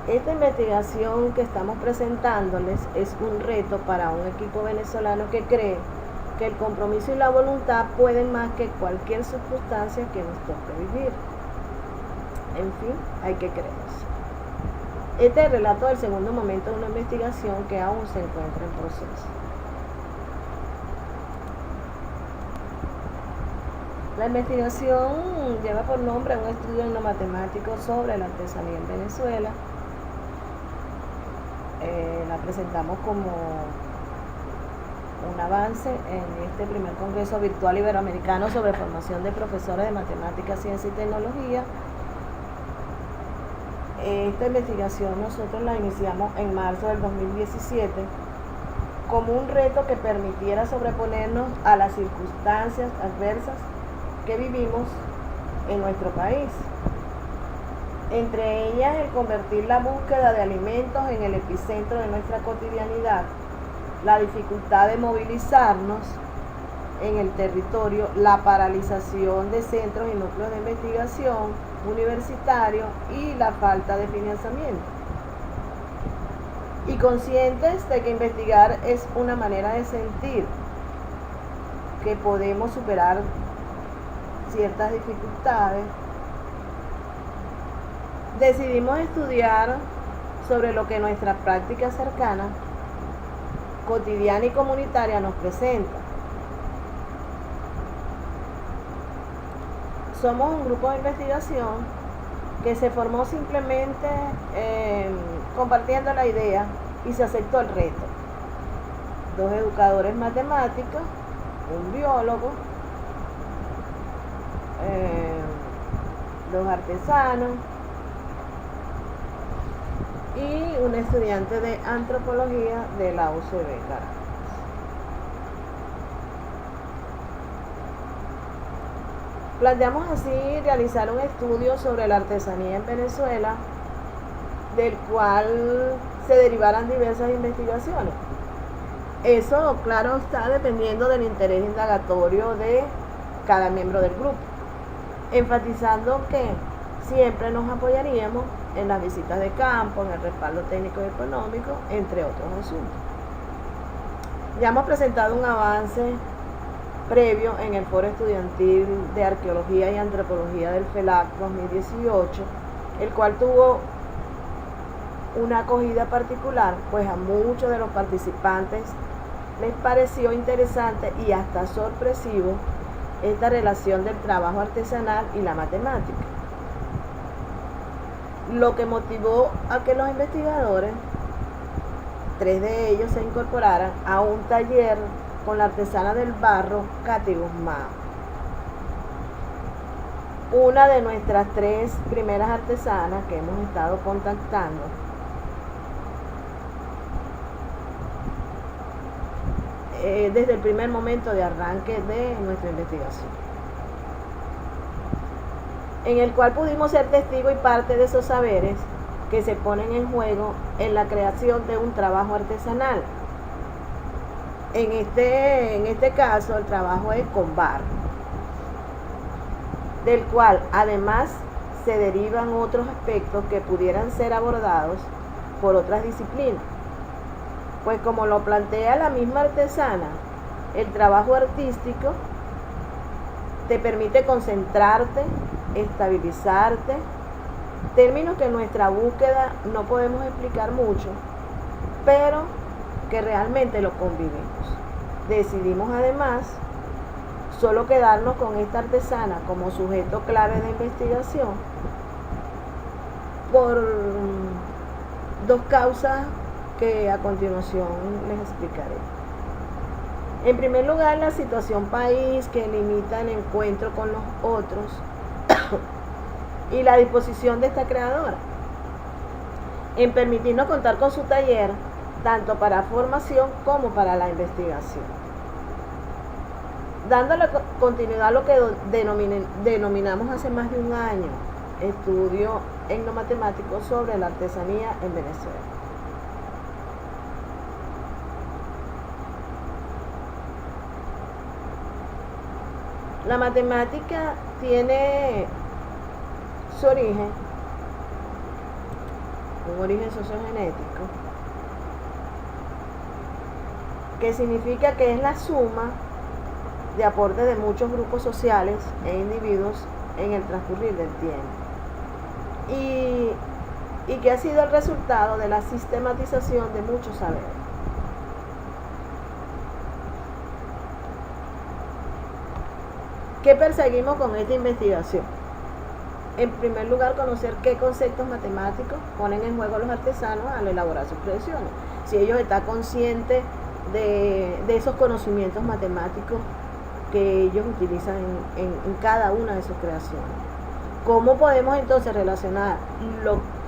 Esta investigación que estamos presentándoles es un reto para un equipo venezolano que cree que el compromiso y la voluntad pueden más que cualquier circunstancia que nos toque vivir. En fin, hay que creerse. Este es el relato del segundo momento de una investigación que aún se encuentra en proceso. La investigación lleva por nombre un estudio etnomatemático sobre la artesanía en Venezuela. La presentamos como un avance en este primer Congreso Virtual Iberoamericano sobre formación de profesores de matemáticas, ciencia y tecnología. Esta investigación nosotros la iniciamos en marzo del 2017 como un reto que permitiera sobreponernos a las circunstancias adversas que vivimos en nuestro país. Entre ellas, el convertir la búsqueda de alimentos en el epicentro de nuestra cotidianidad, la dificultad de movilizarnos en el territorio, la paralización de centros y núcleos de investigación universitario y la falta de financiamiento. Y conscientes de que investigar es una manera de sentir que podemos superar ciertas dificultades, decidimos estudiar sobre lo que nuestra práctica cercana, cotidiana y comunitaria nos presenta. Somos un grupo de investigación que se formó simplemente compartiendo la idea y se aceptó el reto. 2 educadores matemáticos, un biólogo, 2 artesanos y un estudiante de antropología de la UCB Caracas. Planteamos así realizar un estudio sobre la artesanía en Venezuela, del cual se derivaran diversas investigaciones. Eso, claro está, dependiendo del interés indagatorio de cada miembro del grupo, enfatizando que siempre nos apoyaríamos en las visitas de campo, en el respaldo técnico y económico, entre otros asuntos. Ya hemos presentado un avance previo en el Foro Estudiantil de Arqueología y Antropología del FELAC 2018, el cual tuvo una acogida particular, pues a muchos de los participantes les pareció interesante y hasta sorpresivo esta relación del trabajo artesanal y la matemática, lo que motivó a que los investigadores, 3 de ellos, se incorporaran a un taller con la artesana del barro, Katy Guzmán, una de nuestras 3 primeras artesanas que hemos estado contactando. Desde el primer momento de arranque de nuestra investigación, en el cual pudimos ser testigos y parte de esos saberes que se ponen en juego en la creación de un trabajo artesanal. En este caso, el trabajo es con barro, del cual además se derivan otros aspectos que pudieran ser abordados por otras disciplinas. Pues como lo plantea la misma artesana, el trabajo artístico te permite concentrarte, estabilizarte, términos que en nuestra búsqueda no podemos explicar mucho, pero que realmente lo convivimos. Decidimos además solo quedarnos con esta artesana como sujeto clave de investigación por 2 causas que a continuación les explicaré. En primer lugar, la situación país que limita el encuentro con los otros y la disposición de esta creadora en permitirnos contar con su taller tanto para formación como para la investigación, dándole continuidad a lo que denominamos hace más de un año estudio etnomatemático sobre la artesanía en Venezuela. La matemática tiene su origen un origen sociogenético, que significa que es la suma de aportes de muchos grupos sociales e individuos en el transcurrir del tiempo, y que ha sido el resultado de la sistematización de muchos saberes. ¿Qué perseguimos con esta investigación? En primer lugar, conocer qué conceptos matemáticos ponen en juego los artesanos al elaborar sus creaciones. Si ellos están conscientes de esos conocimientos matemáticos que ellos utilizan en cada una de sus creaciones. ¿Cómo podemos entonces relacionar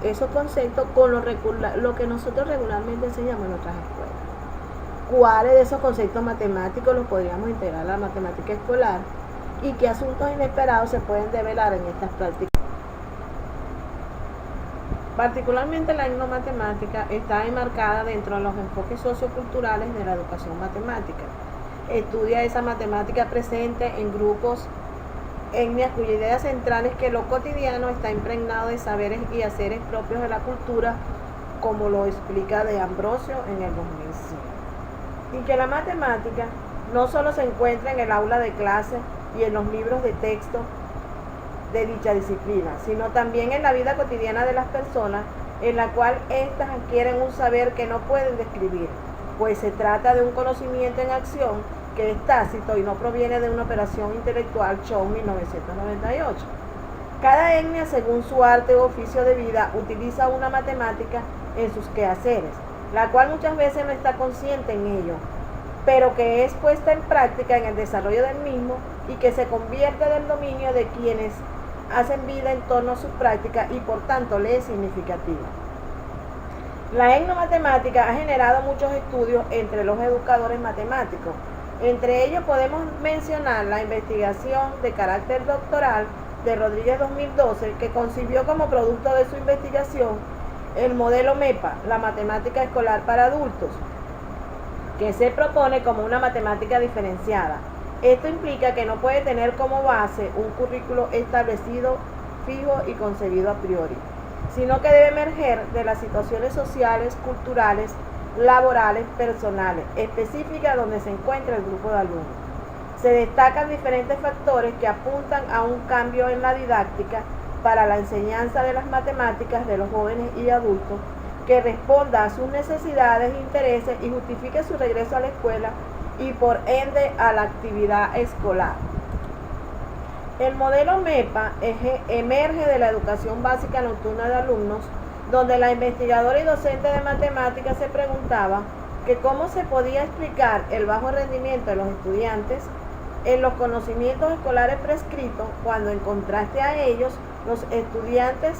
esos conceptos con lo que nosotros regularmente enseñamos en nuestras escuelas? ¿Cuáles de esos conceptos matemáticos los podríamos integrar a la matemática escolar? ¿Y qué asuntos inesperados se pueden develar en estas prácticas? Particularmente la etnomatemática está enmarcada dentro de los enfoques socioculturales de la educación matemática. Estudia esa matemática presente en grupos etnias cuya idea central es que lo cotidiano está impregnado de saberes y haceres propios de la cultura, como lo explica de Ambrosio en el 2005. Y que la matemática no solo se encuentra en el aula de clase y en los libros de texto de dicha disciplina, sino también en la vida cotidiana de las personas, en la cual éstas adquieren un saber que no pueden describir, pues se trata de un conocimiento en acción que es tácito y no proviene de una operación intelectual. Shaw, 1998. Cada etnia, según su arte o oficio de vida, utiliza una matemática en sus quehaceres, la cual muchas veces no está consciente en ello, pero que es puesta en práctica en el desarrollo del mismo y que se convierte del dominio de quienes hacen vida en torno a su práctica y por tanto le es significativa. La etnomatemática ha generado muchos estudios entre los educadores matemáticos. Entre ellos podemos mencionar la investigación de carácter doctoral de Rodríguez 2012, que concibió como producto de su investigación el modelo MEPA, la matemática escolar para adultos, que se propone como una matemática diferenciada. Esto implica que no puede tener como base un currículo establecido, fijo y concebido a priori, sino que debe emerger de las situaciones sociales, culturales, laborales, personales, específicas donde se encuentra el grupo de alumnos. Se destacan diferentes factores que apuntan a un cambio en la didáctica para la enseñanza de las matemáticas de los jóvenes y adultos, que responda a sus necesidades e intereses y justifique su regreso a la escuela y por ende a la actividad escolar. El modelo MEPA emerge de la educación básica nocturna de alumnos, donde la investigadora y docente de matemáticas se preguntaba que cómo se podía explicar el bajo rendimiento de los estudiantes en los conocimientos escolares prescritos, cuando en contraste a ellos, los estudiantes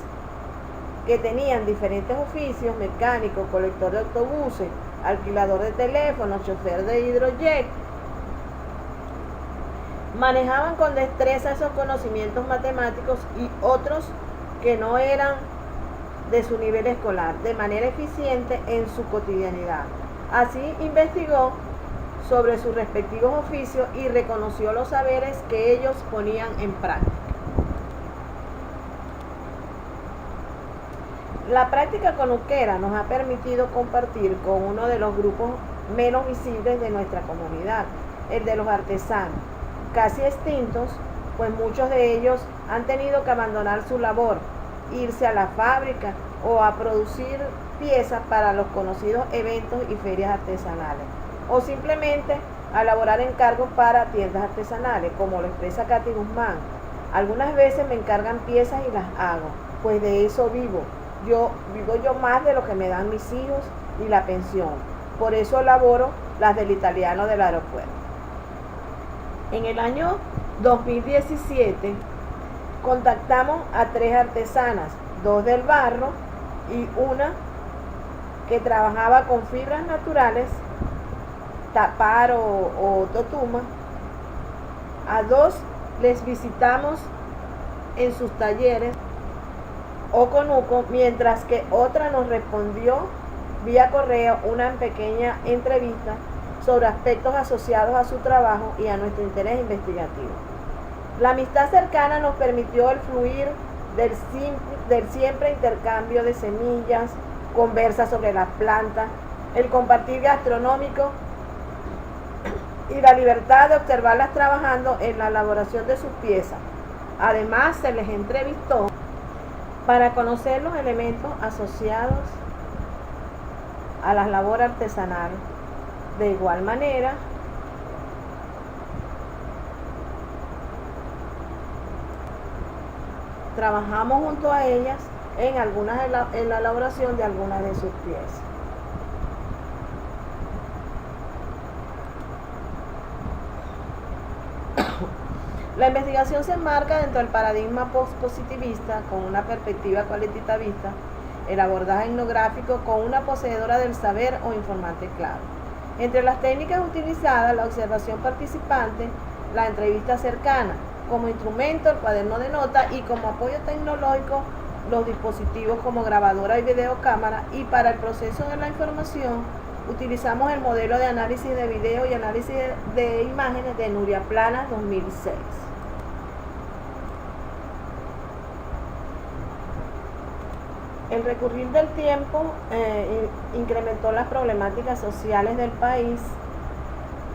que tenían diferentes oficios, mecánico, colector de autobuses, alquilador de teléfonos, chofer de hidrojet, manejaban con destreza esos conocimientos matemáticos y otros que no eran de su nivel escolar, de manera eficiente en su cotidianidad. Así investigó sobre sus respectivos oficios y reconoció los saberes que ellos ponían en práctica. La práctica conuquera nos ha permitido compartir con uno de los grupos menos visibles de nuestra comunidad, el de los artesanos, casi extintos, pues muchos de ellos han tenido que abandonar su labor, irse a la fábrica o a producir piezas para los conocidos eventos y ferias artesanales, o simplemente a elaborar encargos para tiendas artesanales, como lo expresa Katy Guzmán. Algunas veces me encargan piezas y las hago, pues de eso vivo. Vivo yo más de lo que me dan mis hijos y la pensión. Por eso elaboro las del italiano del aeropuerto. En el año 2017 contactamos a 3 artesanas, 2 del barro y una que trabajaba con fibras naturales, tapar o totuma. A 2 les visitamos en sus talleres o conuco, mientras que otra nos respondió vía correo una pequeña entrevista sobre aspectos asociados a su trabajo y a nuestro interés investigativo. La amistad cercana nos permitió el fluir del siempre intercambio de semillas, conversa sobre las plantas, el compartir gastronómico y la libertad de observarlas trabajando en la elaboración de sus piezas. Además, se les entrevistó para conocer los elementos asociados a la labor artesanal. De igual manera, trabajamos junto a ellas en la elaboración de algunas de sus piezas. La investigación se enmarca dentro del paradigma post-positivista con una perspectiva cualitativista, el abordaje etnográfico con una poseedora del saber o informante clave. Entre las técnicas utilizadas, la observación participante, la entrevista cercana, como instrumento el cuaderno de notas y como apoyo tecnológico los dispositivos como grabadora y videocámara, y para el proceso de la información utilizamos el modelo de análisis de video y análisis de imágenes de Nuria Planas 2006. El recurrir del tiempo incrementó las problemáticas sociales del país,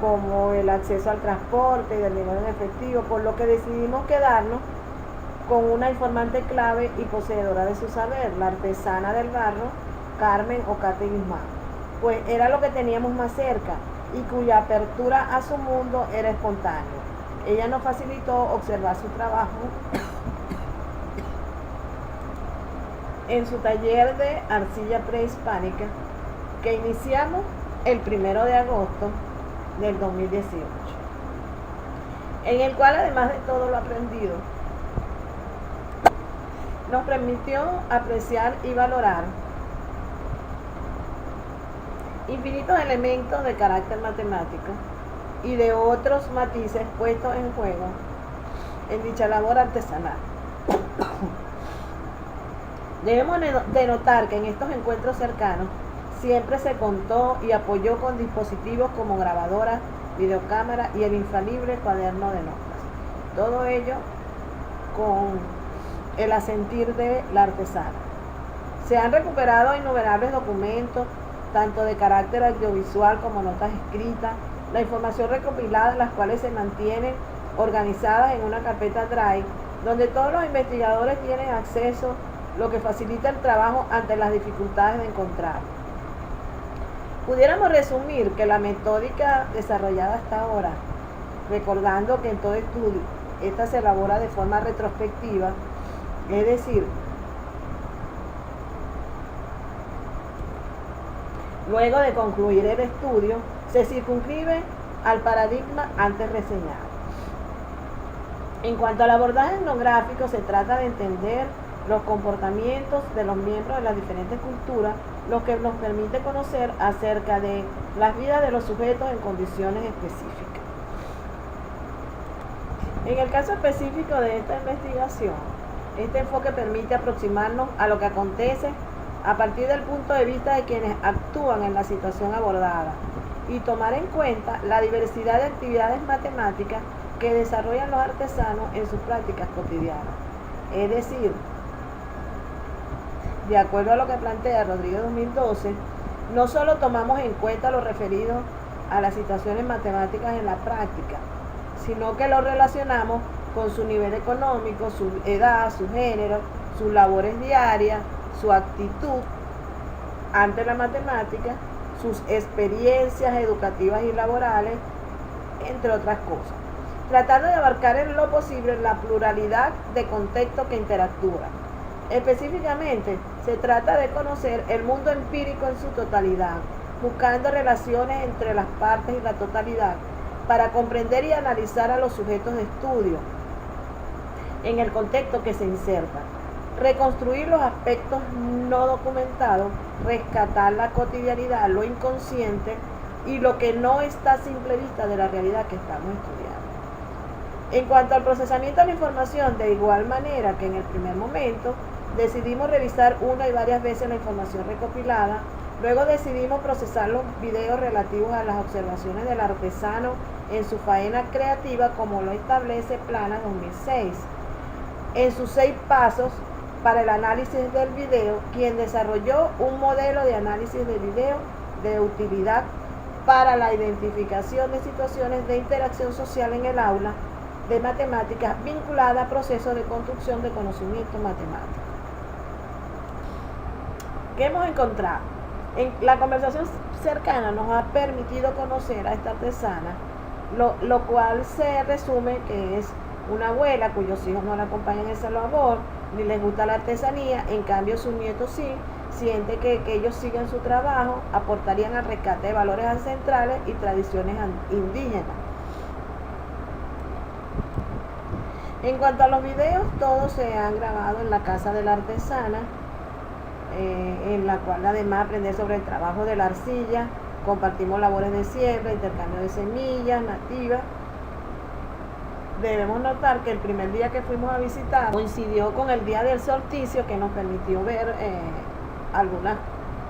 como el acceso al transporte y del dinero en efectivo, por lo que decidimos quedarnos con una informante clave y poseedora de su saber, la artesana del barro, Carmen Ocate Guzmán, pues era lo que teníamos más cerca y cuya apertura a su mundo era espontánea. Ella nos facilitó observar su trabajo en su taller de arcilla prehispánica que iniciamos el 1 de agosto del 2018, en el cual, además de todo lo aprendido, nos permitió apreciar y valorar infinitos elementos de carácter matemático y de otros matices puestos en juego en dicha labor artesanal. Debemos de notar que en estos encuentros cercanos siempre se contó y apoyó con dispositivos como grabadora, videocámara y el infalible cuaderno de notas. Todo ello con el asentir de la artesana. Se han recuperado innumerables documentos, tanto de carácter audiovisual como notas escritas, la información recopilada, las cuales se mantienen organizadas en una carpeta Drive, donde todos los investigadores tienen acceso, lo que facilita el trabajo ante las dificultades de encontrar. Pudiéramos resumir que la metódica desarrollada hasta ahora, recordando que en todo estudio esta se elabora de forma retrospectiva, es decir, luego de concluir el estudio, se circunscribe al paradigma antes reseñado. En cuanto al abordaje etnográfico, se trata de entender los comportamientos de los miembros de las diferentes culturas, lo que nos permite conocer acerca de las vidas de los sujetos en condiciones específicas. En el caso específico de esta investigación, este enfoque permite aproximarnos a lo que acontece a partir del punto de vista de quienes actúan en la situación abordada y tomar en cuenta la diversidad de actividades matemáticas que desarrollan los artesanos en sus prácticas cotidianas. Es decir, de acuerdo a lo que plantea Rodríguez 2012, no solo tomamos en cuenta lo referido a las situaciones matemáticas en la práctica, sino que lo relacionamos con su nivel económico, su edad, su género, sus labores diarias, su actitud ante la matemática, sus experiencias educativas y laborales, entre otras cosas, tratando de abarcar en lo posible la pluralidad de contextos que interactúan. Específicamente, se trata de conocer el mundo empírico en su totalidad, buscando relaciones entre las partes y la totalidad, para comprender y analizar a los sujetos de estudio en el contexto que se inserta, reconstruir los aspectos no documentados, rescatar la cotidianidad, lo inconsciente y lo que no está a simple vista de la realidad que estamos estudiando. En cuanto al procesamiento de la información, de igual manera que en el primer momento, decidimos revisar una y varias veces la información recopilada. Luego decidimos procesar los videos relativos a las observaciones del artesano en su faena creativa, como lo establece Planas 2006, en sus 6 pasos para el análisis del video, quien desarrolló un modelo de análisis de video de utilidad para la identificación de situaciones de interacción social en el aula de matemáticas vinculada a procesos de construcción de conocimiento matemático. ¿Qué hemos encontrado? En la conversación cercana nos ha permitido conocer a esta artesana, lo cual se resume que es una abuela cuyos hijos no la acompañan en esa labor, ni les gusta la artesanía, en cambio sus nietos sí, siente que ellos siguen su trabajo, aportarían al rescate de valores ancestrales y tradiciones indígenas. En cuanto a los videos, todos se han grabado en la casa de la artesana, en la cual además aprender sobre el trabajo de la arcilla, compartimos labores de siembra, intercambio de semillas nativas. Debemos notar que el primer día que fuimos a visitar coincidió con el día del solsticio, que nos permitió ver algunas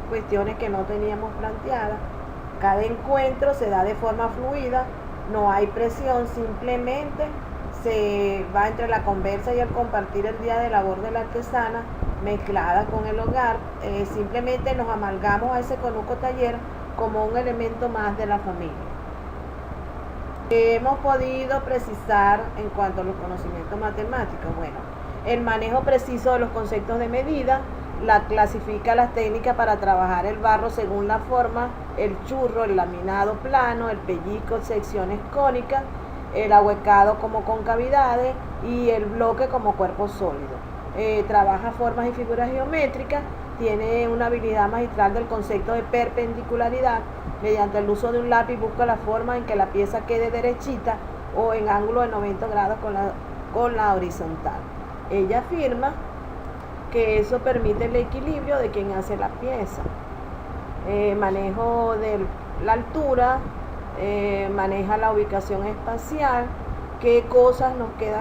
cuestiones que no teníamos planteadas. Cada encuentro se da de forma fluida, no hay presión, simplemente se va entre la conversa y el compartir el día de labor de la artesana mezclada con el hogar. Simplemente nos amalgamos a ese conuco taller como un elemento más de la familia. Hemos podido precisar en cuanto a los conocimientos matemáticos. Bueno, el manejo preciso de los conceptos de medida, clasifica las técnicas para trabajar el barro según la forma, el churro, el laminado plano, el pellizco, secciones cónicas, el ahuecado como concavidades y el bloque como cuerpo sólido. Trabaja formas y figuras geométricas, tiene una habilidad magistral del concepto de perpendicularidad. Mediante el uso de un lápiz busca la forma en que la pieza quede derechita o en ángulo de 90 grados con la horizontal. Ella afirma que eso permite el equilibrio de quien hace la pieza. Manejo de la altura, maneja la ubicación espacial, qué cosas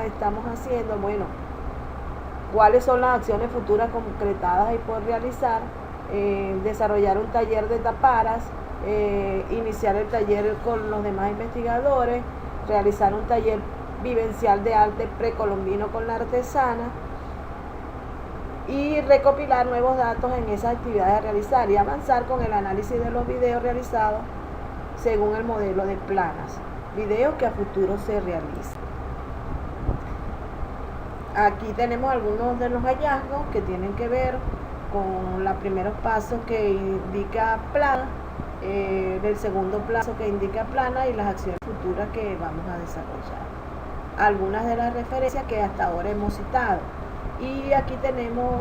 estamos haciendo, bueno, cuáles son las acciones futuras concretadas y por realizar, desarrollar un taller de taparas, iniciar el taller con los demás investigadores, realizar un taller vivencial de arte precolombino con la artesana y recopilar nuevos datos en esas actividades a realizar y avanzar con el análisis de los videos realizados según el modelo de planas, videos que a futuro se realizan. Aquí tenemos algunos de los hallazgos que tienen que ver con los primeros pasos que indica plana, del segundo paso que indica plana y las acciones futuras que vamos a desarrollar. Algunas de las referencias que hasta ahora hemos citado. Y aquí tenemos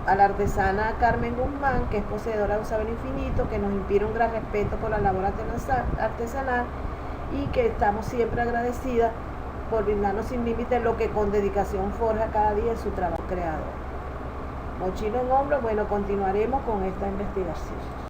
a la artesana Carmen Guzmán, que es poseedora de un saber infinito, que nos inspira un gran respeto por la labor artesanal y que estamos siempre agradecidas por brindarnos sin límite lo que con dedicación forja cada día en su trabajo creador. Mochila en hombro, bueno, continuaremos con esta investigación.